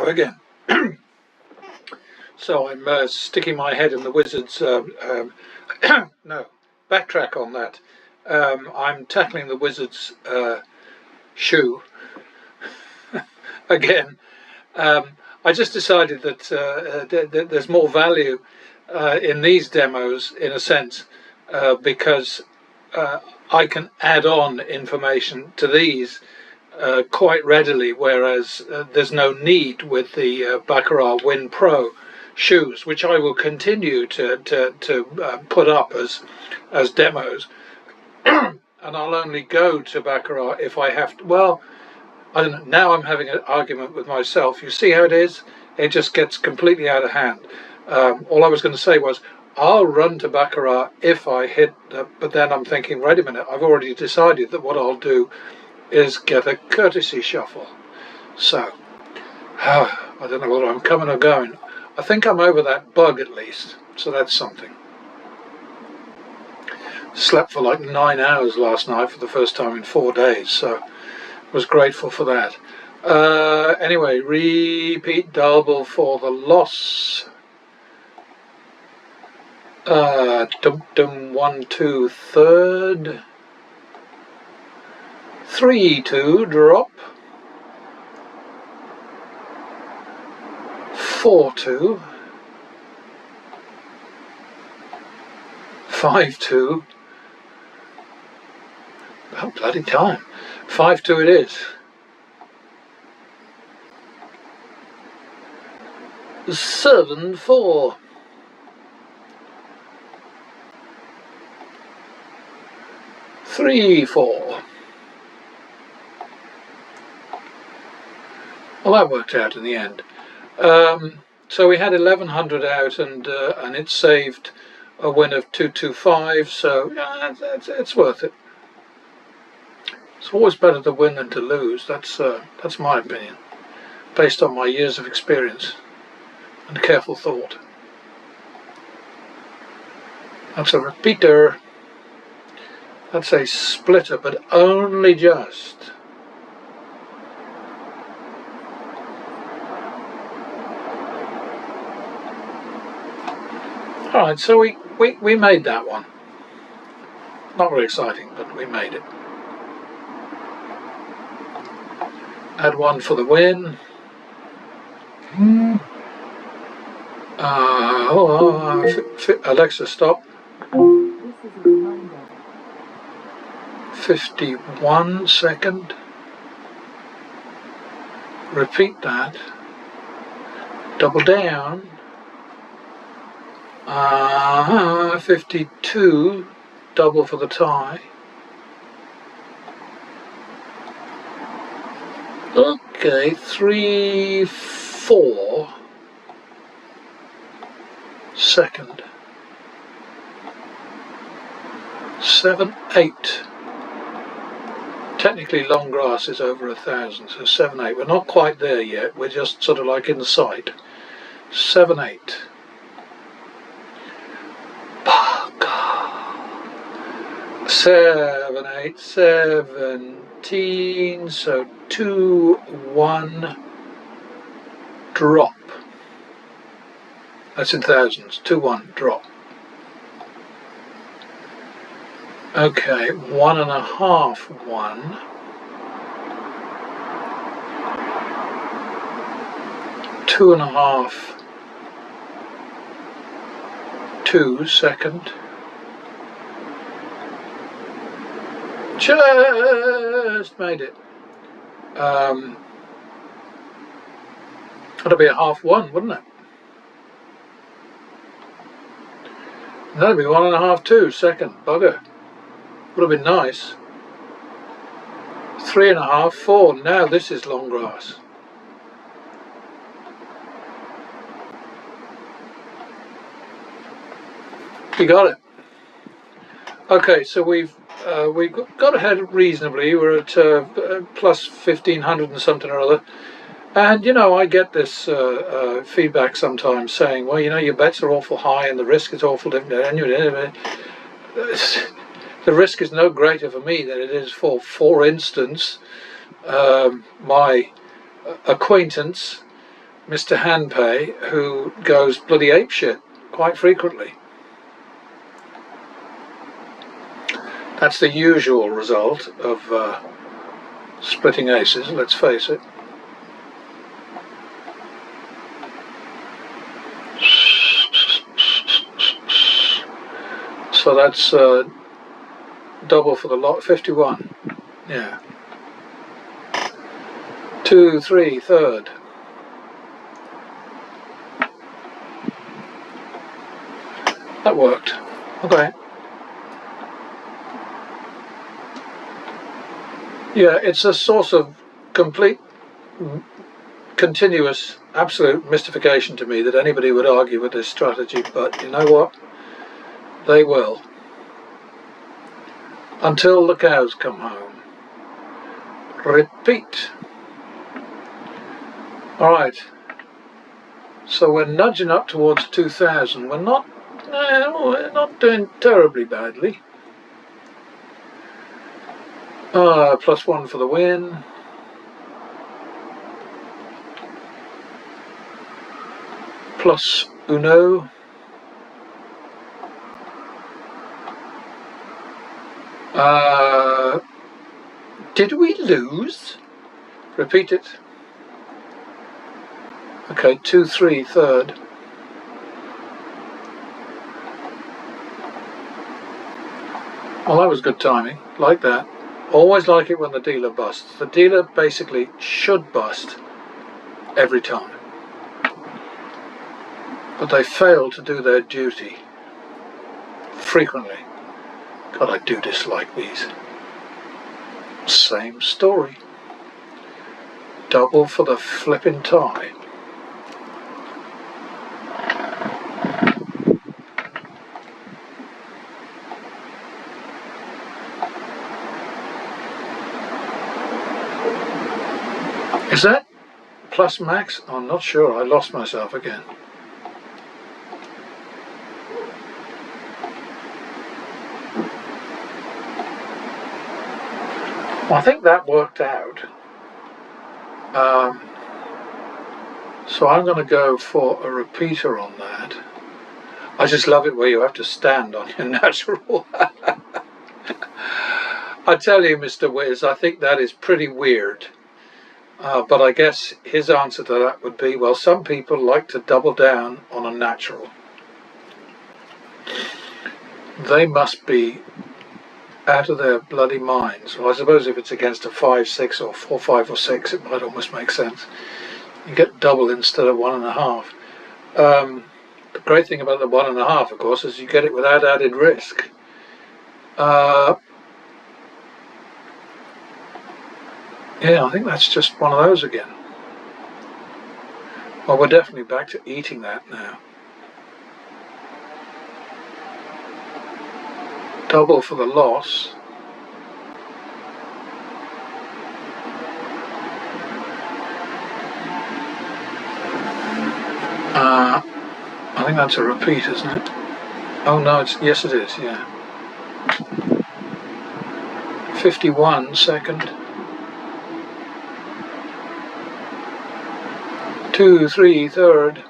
Hello again. So I'm sticking my head in the wizard's no, backtrack on that. I'm tackling the wizard's shoe again. I just decided that there's more value in these demos, in a sense, because I can add on information to these quite readily, whereas there's no need with the Baccarat Win Pro shoes, which I will continue to put up as demos. And I'll only go to Baccarat if I have to. Well, I don't know, now I'm having an argument with myself. You see how it is? It just gets completely out of hand. All I was going to say was, I'll run to Baccarat if I hit, but then I'm thinking, wait a minute, I've already decided that what I'll do is get a courtesy shuffle. So, I don't know whether I'm coming or going. I think I'm over that bug at least, so that's something. Slept for like 9 hours last night for the first time in 4 days, so was grateful for that. Anyway, repeat double for the loss. Dum dum 1 2 third. 3 2 drop. 4 2. 5 2. Oh, bloody time. 5 2 it is. 7 4. 3 4. Well, that worked out in the end. So we had 1100 out, and it saved a win of 225. So yeah, it's worth it. It's always better to win than to lose. That's my opinion, based on my years of experience and careful thought. That's a repeater. That's a splitter, but only just. Alright, so we made that one. Not very exciting, but we made it. Add one for the win. Alexa, stop. 51 second. Repeat that. Double down. 52. Double for the tie. Okay, 3 4 second. 7 8. Technically long grass is over 1,000, so 7 8. We're not quite there yet, we're just sort of like in sight. 7 8. 7 8 17, so 2 1 drop. That's in thousands. 2 1 drop. Okay, 1.5 1. 2.5 2 second. Just made it. That'll be a half 1, wouldn't it? That'd be 1.5 2 second. Bugger. Would have been nice. 3.5 4. Now this is long grass. You got it. Okay, so we've got ahead reasonably. We're at plus 1,500 and something or other. And you know, I get this feedback sometimes saying, well, you know, your bets are awful high and the risk is awful different. Anyway, the risk is no greater for me than it is for instance, my acquaintance Mr. Handpay, who goes bloody apeshit quite frequently. That's the usual result of splitting aces, let's face it. So that's double for the lot, 51. Yeah. 2, 3, third. That worked. Okay. Yeah, it's a source of complete, continuous, absolute mystification to me that anybody would argue with this strategy, but you know what? They will. Until the cows come home. Repeat. Alright. So we're nudging up towards 2,000. We're not doing terribly badly. +1 for the win. Plus uno. Did we lose? Repeat it. Okay, 2, 3, third. Well, that was good timing. Like that. Always like it when the dealer busts. The dealer basically should bust every time. But they fail to do their duty. Frequently. God, I do dislike these. Same story. Double for the flipping tie. Is that plus max? I'm not sure. I lost myself again. Well, I think that worked out. So I'm going to go for a repeater on that. I just love it where you have to stand on your natural. I tell you, Mr. Wiz, I think that is pretty weird. But I guess his answer to that would be, well, some people like to double down on a natural. They must be out of their bloody minds. Well, I suppose if it's against a 5, 6 or 4, 5 or 6, it might almost make sense. You get double instead of 1.5. The great thing about the 1.5, of course, is you get it without added risk. Yeah, I think that's just one of those again. Well, we're definitely back to eating that now. Double for the loss. I think that's a repeat, isn't it? Oh no, yes it is, yeah. 51 second. 2, 3, third.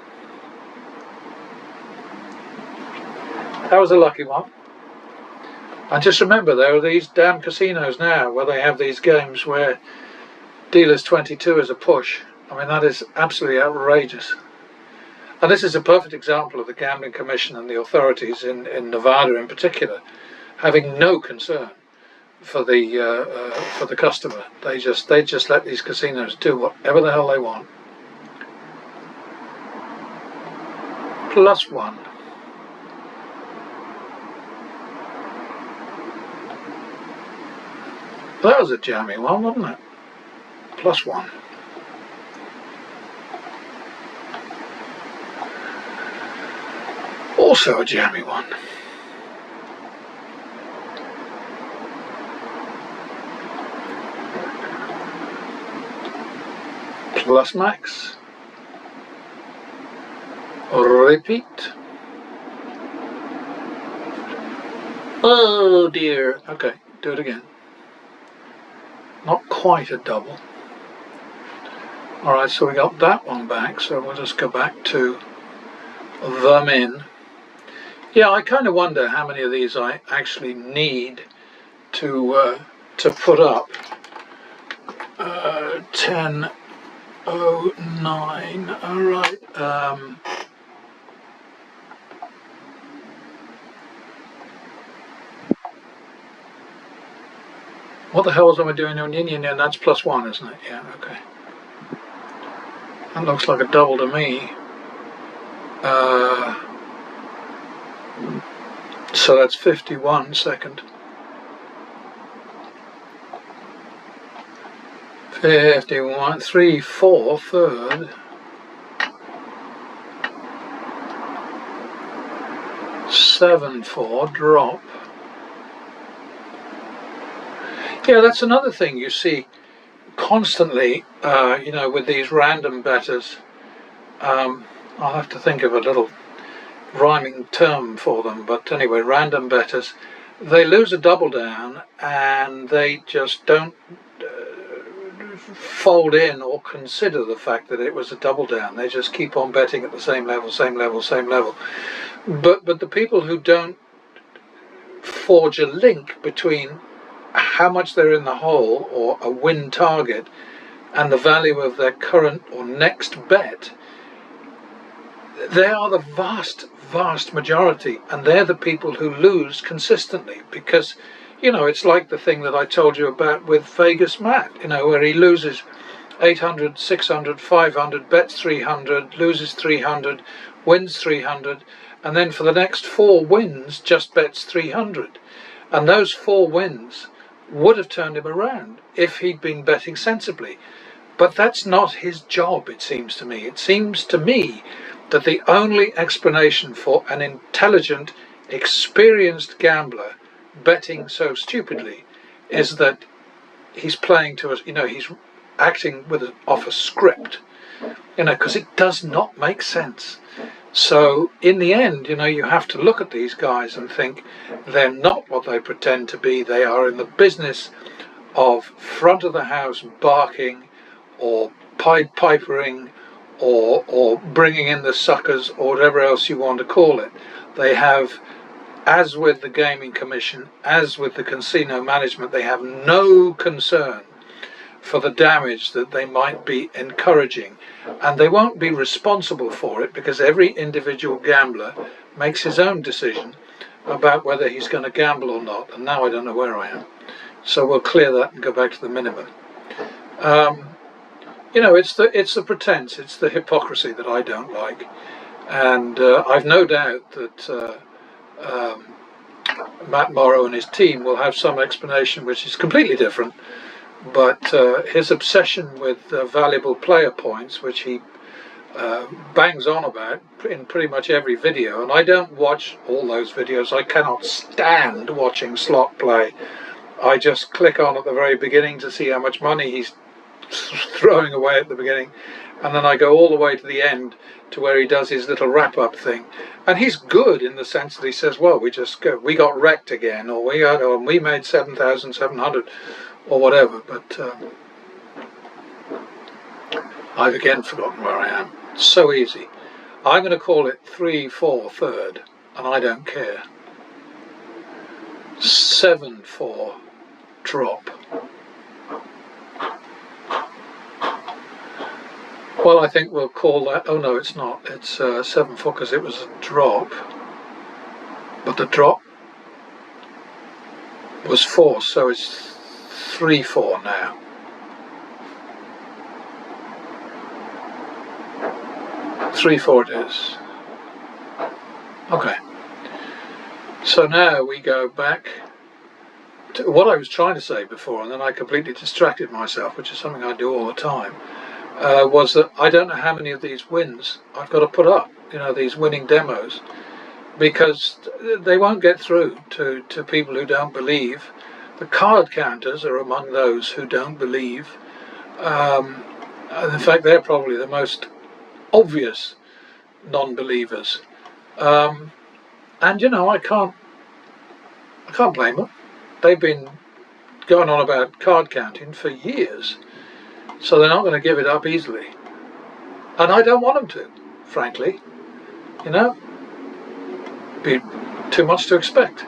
That was a lucky one. And just remember, there are these damn casinos now where they have these games where dealers 22 is a push. I mean, that is absolutely outrageous. And this is a perfect example of the Gambling Commission and the authorities in Nevada in particular having no concern for the customer. They just let these casinos do whatever the hell they want. +1. That was a jammy one, wasn't it? +1. Also a jammy one. Plus max. Repeat. Oh dear. Okay, do it again. Not quite a double. Alright, so we got that one back, so we'll just go back to the min. Yeah, I kind of wonder how many of these I actually need to put up. 10:09. Alright. What the hell am I doing on yin yin? That's +1, isn't it? Yeah, okay. That looks like a double to me. So that's 51 second. 51, 3, 4, third. 7, 4, drop. Yeah, that's another thing you see constantly, you know, with these random betters. I'll have to think of a little rhyming term for them, but anyway, random betters, they lose a double down and they just don't fold in or consider the fact that it was a double down. They just keep on betting at the same level, same level, same level. But the people who don't forge a link between how much they're in the hole or a win target and the value of their current or next bet, they are the vast majority, and they're the people who lose consistently, because, you know, it's like the thing that I told you about with Vegas Matt, you know, where he loses 800, 600, 500, bets 300, loses 300, wins 300, and then for the next 4 wins just bets 300. And those 4 wins would have turned him around if he'd been betting sensibly. But that's not his job, it seems to me. It seems to me that the only explanation for an intelligent, experienced gambler betting so stupidly is that he's playing to us, you know, he's acting off a script, you know, because it does not make sense. So in the end, you know, you have to look at these guys and think they're not what they pretend to be. They are in the business of front of the house barking or Pied Pipering or bringing in the suckers or whatever else you want to call it. They have, as with the Gaming Commission, as with the casino management, they have no concern for the damage that they might be encouraging, and they won't be responsible for it because every individual gambler makes his own decision about whether he's going to gamble or not. And now I don't know where I am, so we'll clear that and go back to the minimum. You know, it's the pretense, it's the hypocrisy that I don't like, and I've no doubt that Matt Morrow and his team will have some explanation which is completely different. But his obsession with valuable player points, which he bangs on about in pretty much every video, and I don't watch all those videos. I cannot stand watching slot play. I just click on at the very beginning to see how much money he's throwing away at the beginning, and then I go all the way to the end to where he does his little wrap-up thing. And he's good in the sense that he says, well, we got wrecked again, or we made 7,700 or whatever, but I've again forgotten where I am. It's so easy. I'm going to call it 3, 4, third, and I don't care. 7, 4, drop. Well, I think we'll call that, oh no, it's not, it's 7, 4, because it was a drop, but the drop was 4, so it's 3, 4 now. Three, 4 it is. Okay. So now we go back to what I was trying to say before, and then I completely distracted myself, which is something I do all the time, was that I don't know how many of these wins I've got to put up, you know, these winning demos, because they won't get through to people who don't believe. The card counters are among those who don't believe. In fact, they're probably the most obvious non-believers. And you know, I can't blame them. They've been going on about card counting for years. So they're not going to give it up easily. And I don't want them to, frankly. You know, be too much to expect.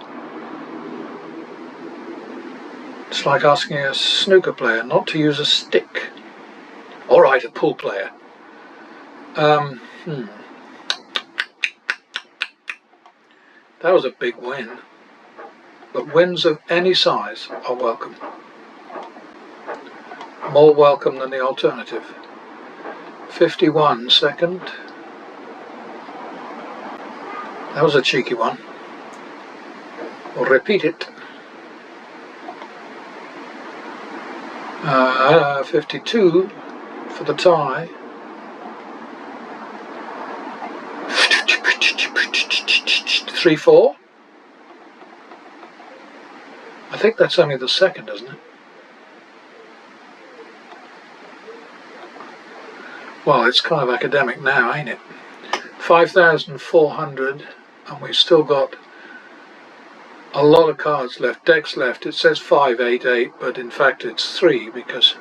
It's like asking a snooker player not to use a stick. All right, a pool player. That was a big win. But wins of any size are welcome. More welcome than the alternative. 51 second. That was a cheeky one. We'll repeat it. 52 for the tie. 3-4. I think that's only the second, isn't it? Well, it's kind of academic now, ain't it? 5,400, and we've still got a lot of cards left, decks left. It says 588, but in fact it's 3 because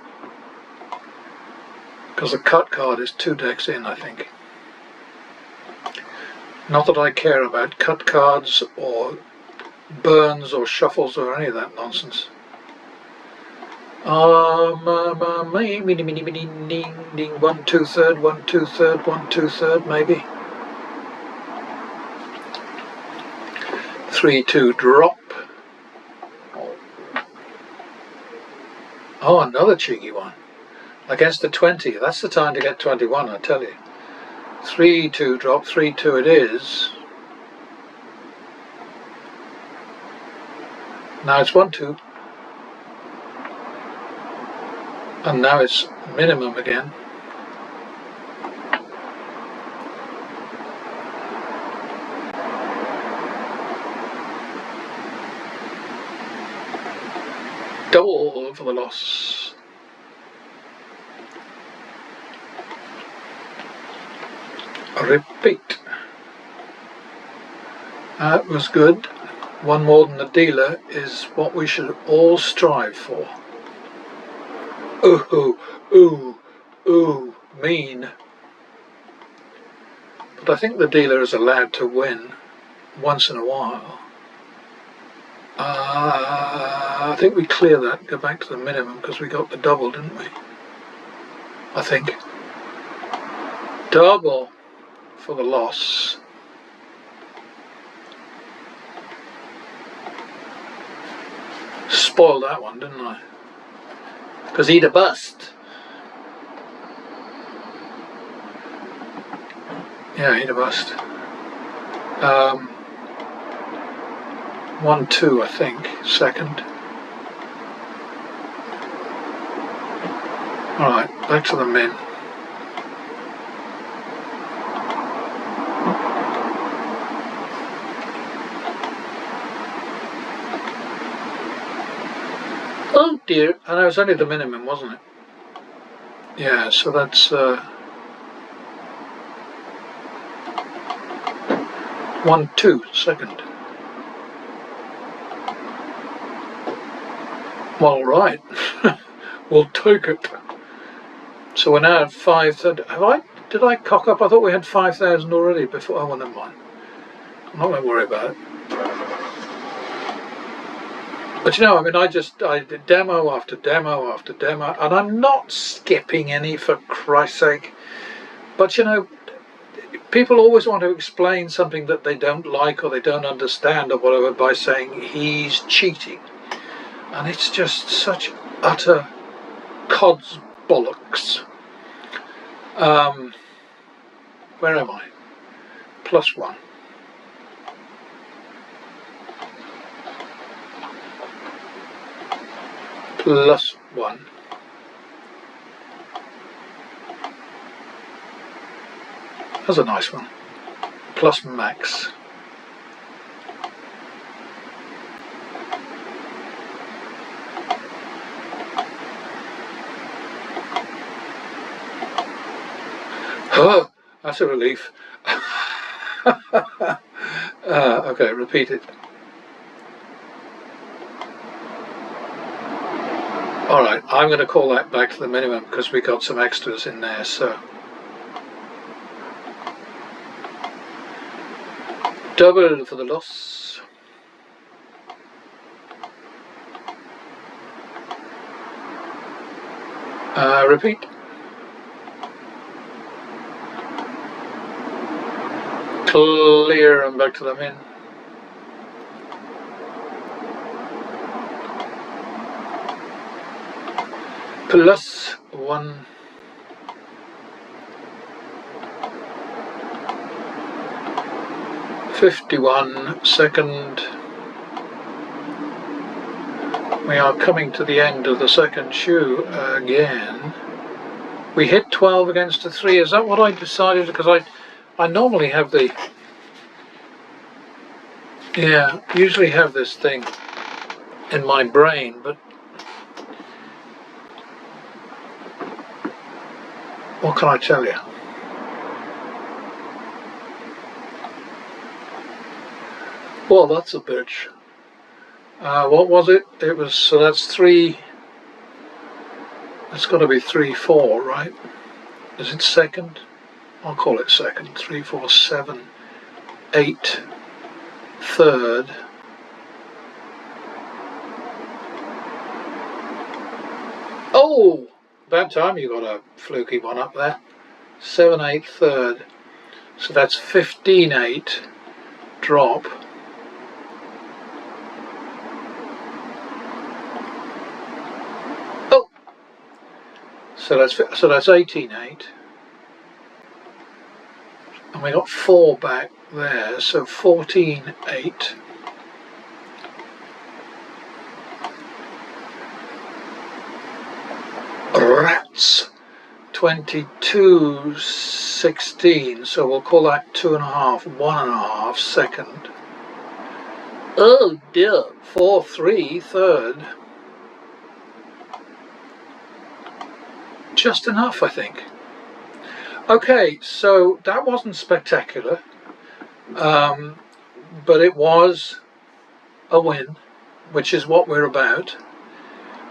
the cut card is 2 decks in, I think. Not that I care about cut cards or burns or shuffles or any of that nonsense. Ding, 1 2/3, 1 2/3, 1 2/3, maybe. 3-2 drop. Oh, another cheeky one. Against the 20. That's the time to get 21, I tell you. 3-2 drop, 3-2 it is. Now it's 1-2. And now it's minimum again. Double for the loss. Repeat. That was good. One more than the dealer is what we should all strive for. Ooh, ooh, ooh, mean. But I think the dealer is allowed to win once in a while. I think we clear that and go back to the minimum because we got the double, didn't we? I think. Double for the loss. Spoiled that one, didn't I? Because he'd a bust. Yeah, he'd a bust. 1-2, I think, second. Alright, back to the min. Oh dear, and it was only the minimum, wasn't it? Yeah, so that's 1-2, second. Well, all right, we'll take it. So we're now at 5,000. Did I cock up? I thought we had 5,000 already before. Oh, well, never mind. I'm not going to worry about it. But you know, I mean, I did demo after demo after demo, and I'm not skipping any, for Christ's sake. But you know, people always want to explain something that they don't like or they don't understand or whatever by saying he's cheating. And it's just such utter cod's bollocks. Where am I? +1. +1. That's a nice one. Plus max. Oh, that's a relief. Okay, repeat it. Alright, I'm going to call that back to the minimum because we got some extras in there, so double for the loss. Repeat. Clear and back to the min. Plus 1. .51 second. We are coming to the end of the second shoe again. We hit 12 against a 3. Is that what I decided? Because I normally have the, usually have this thing in my brain, but what can I tell you? Well, that's a bitch. What was it? It was, so that's 3, it's got to be 3, 4, right? Is it second? I'll call it second. 3, 4, 7, 8, third. Oh, about time you got a fluky one up there. 7, 8, third. So that's 15, 8, drop. Oh, so that's 18, 8. And we got 4 back there, so 14, 8. Rats. 22, 16, so we'll call that 2.5, 1.5 second. Oh dear, 4, 3, third. Just enough, I think. Okay, so that wasn't spectacular, but it was a win, which is what we're about.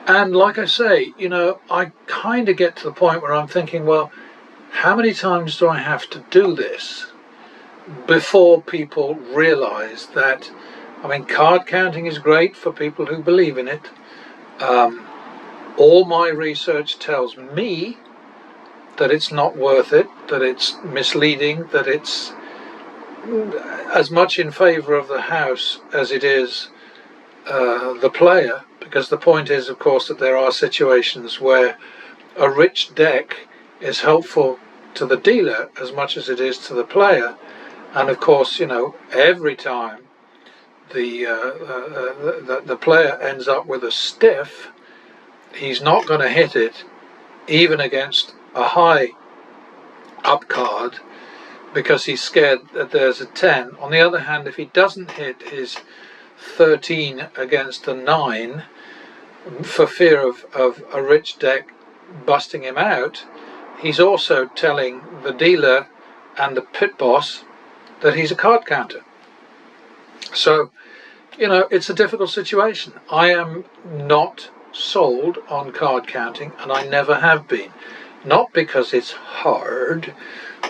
And like I say, you know, I kind of get to the point where I'm thinking, well, how many times do I have to do this before people realize that, I mean, card counting is great for people who believe in it. All my research tells me that it's not worth it, that it's misleading, that it's as much in favor of the house as it is the player, because the point is, of course, that there are situations where a rich deck is helpful to the dealer as much as it is to the player. And of course, you know, every time the player ends up with a stiff, he's not going to hit it even against a high up card because he's scared that there's a 10. On the other hand, if he doesn't hit his 13 against a 9 for fear of a rich deck busting him out, he's also telling the dealer and the pit boss that he's a card counter. So, you know, it's a difficult situation. I am not sold on card counting, and I never have been. Not because it's hard,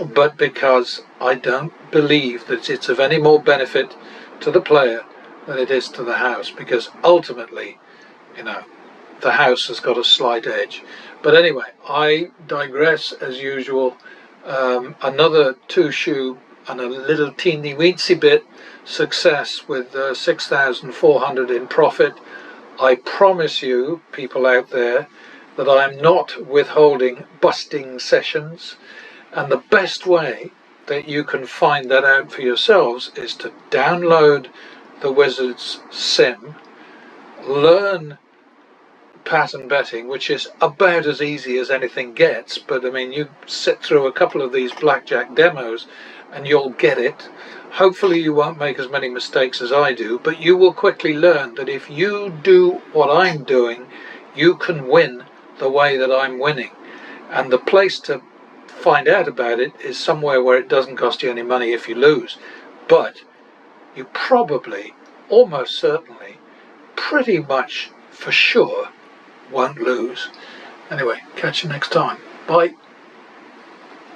but because I don't believe that it's of any more benefit to the player than it is to the house, because ultimately, you know, the house has got a slight edge. But anyway, I digress as usual. Another 2-shoe and a little teeny weensy bit success with 6,400 in profit. I promise you, people out there, that I'm not withholding busting sessions, and the best way that you can find that out for yourselves is to download the Wizards sim, learn pattern betting, which is about as easy as anything gets, but I mean, you sit through a couple of these blackjack demos and you'll get it. Hopefully you won't make as many mistakes as I do, but you will quickly learn that if you do what I'm doing, you can win the way that I'm winning. And the place to find out about it is somewhere where it doesn't cost you any money if you lose. But you probably, almost certainly, pretty much for sure won't lose. Anyway, catch you next time. Bye.